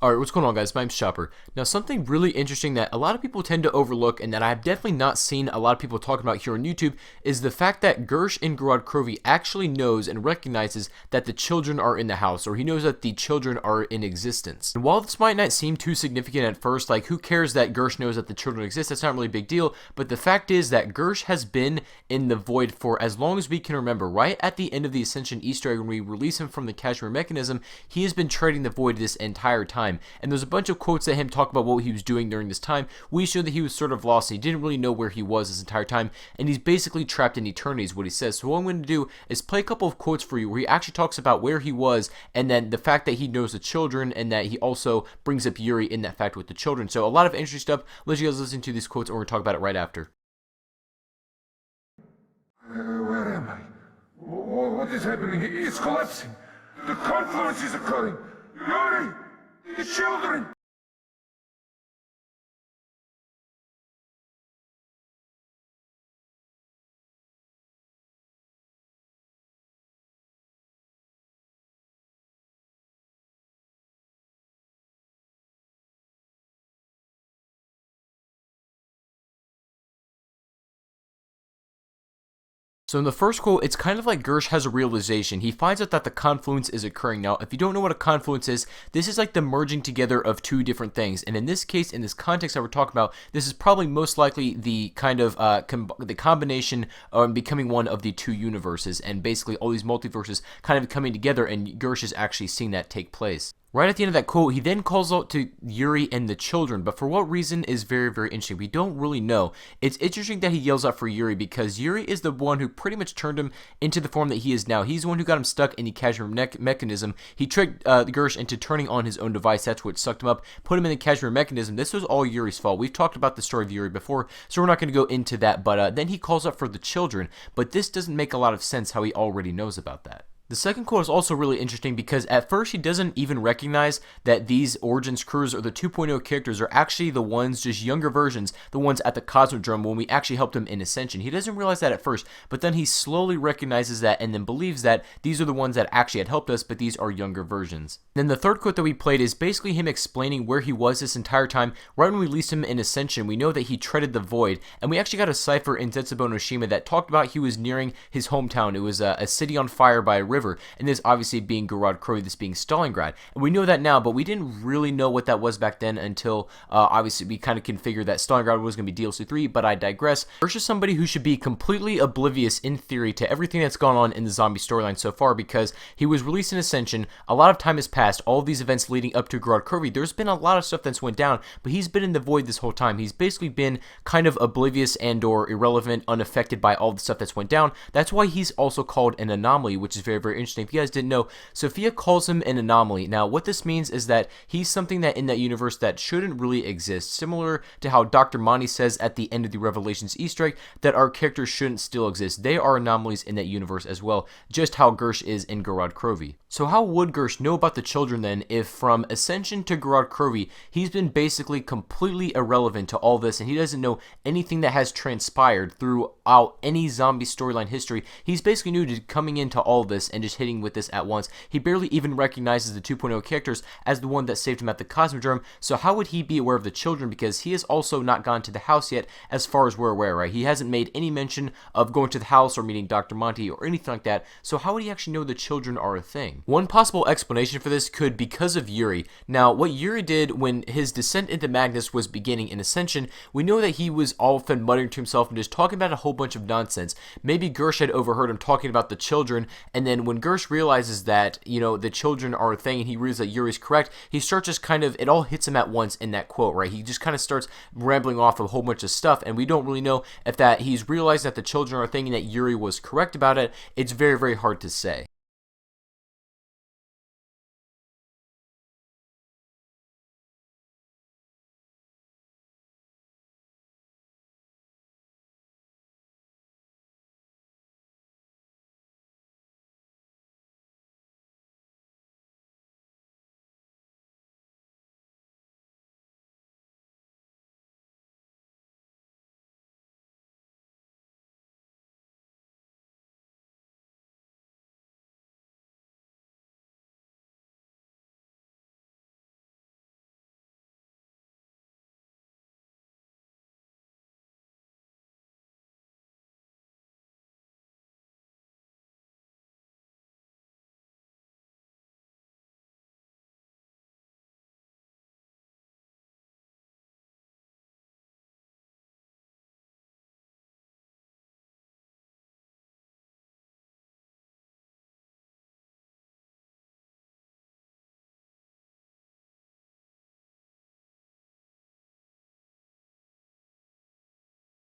Alright, what's going on, guys? My name's Chopper. Now, something really interesting that a lot of people tend to overlook and that I've definitely not seen a lot of people talking about here on YouTube is the fact that Gersh in Gorod Krovi actually knows and recognizes that the children are in the house, or he knows that the children are in existence. And while this might not seem too significant at first, like who cares that Gersh knows that the children exist, that's not really a big deal, but the fact is that Gersh has been in the void for as long as we can remember. Right at the end of the Ascension Easter egg, when we release him from the Kashmir mechanism, he has been treading the void this entire time. And there's a bunch of quotes that him talk about what he was doing during this time. We show that he was sort of lost. He didn't really know where he was this entire time, and he's basically trapped in eternity is what he says. So what I'm going to do is play a couple of quotes for you where he actually talks about where he was, and then the fact that he knows the children, and that he also brings up Yuri in that fact with the children. So a lot of interesting stuff. Let you guys listen to these quotes, and we're going to talk about it right after. Where am I? What is happening? It's collapsing. The confluence is occurring. Yuri! The children! So in the first quote, it's kind of like Gersh has a realization. He finds out that the confluence is occurring. Now, if you don't know what a confluence is, this is like the merging together of two different things. And in this case, in this context that we're talking about, this is probably most likely the kind of the combination of becoming one of the two universes, and basically all these multiverses kind of coming together, and Gersh is actually seeing that take place. Right at the end of that quote, he then calls out to Yuri and the children, but for what reason is very, very interesting. We don't really know. It's interesting that he yells out for Yuri because Yuri is the one who pretty much turned him into the form that he is now. He's the one who got him stuck in the Kashmir mechanism. He tricked Gersh into turning on his own device. That's what sucked him up, put him in the Kashmir mechanism. This was all Yuri's fault. We've talked about the story of Yuri before, so we're not going to go into that, but then he calls out for the children, but this doesn't make a lot of sense how he already knows about that. The second quote is also really interesting because at first he doesn't even recognize that these Origins crews or the 2.0 characters are actually the ones, just younger versions, the ones at the Cosmodrome when we actually helped him in Ascension. He doesn't realize that at first, but then he slowly recognizes that and then believes that these are the ones that actually had helped us, but these are younger versions. Then the third quote that we played is basically him explaining where he was this entire time. Right when we released him in Ascension, we know that he treaded the void, and we actually got a cipher in Zetsubo no Shima that talked about he was nearing his hometown. It was a city on fire by a river. And this obviously being Gorod Krovi, this being Stalingrad. And we know that now, but we didn't really know what that was back then until obviously we kind of configured that Stalingrad was going to be DLC 3, but I digress. Gersh is somebody who should be completely oblivious in theory to everything that's gone on in the zombie storyline so far because he was released in Ascension. A lot of time has passed, all of these events leading up to Gorod Krovi. There's been a lot of stuff that's went down, but he's been in the void this whole time. He's basically been kind of oblivious and or irrelevant, unaffected by all the stuff that's went down. That's why he's also called an anomaly, which is very, very interesting. If you guys didn't know, Sophia calls him an anomaly. Now, what this means is that he's something that in that universe that shouldn't really exist, similar to how Dr. Monty says at the end of the Revelations Easter egg that our characters shouldn't still exist. They are anomalies in that universe as well, just how Gersh is in Gorod Krovi. So how would Gersh know about the children then if from Ascension to Gorod Krovi, he's been basically completely irrelevant to all this and he doesn't know anything that has transpired throughout any zombie storyline history? He's basically new to coming into all this and just hitting with this at once. He barely even recognizes the 2.0 characters as the one that saved him at the Cosmodrome, so how would he be aware of the children because he has also not gone to the house yet as far as we're aware, right? He hasn't made any mention of going to the house or meeting Dr. Monty or anything like that, so how would he actually know the children are a thing? One possible explanation for this could because of Yuri. Now, what Yuri did when his descent into Magnus was beginning in Ascension, we know that he was often muttering to himself and just talking about a whole bunch of nonsense. Maybe Gersh had overheard him talking about the children, and then when Gersh realizes that, you know, the children are a thing and he realizes that Yuri's correct, he starts just kind of, it all hits him at once in that quote, right? He just kind of starts rambling off a whole bunch of stuff, and we don't really know if that he's realized that the children are a thing and that Yuri was correct about it. It's very, very hard to say.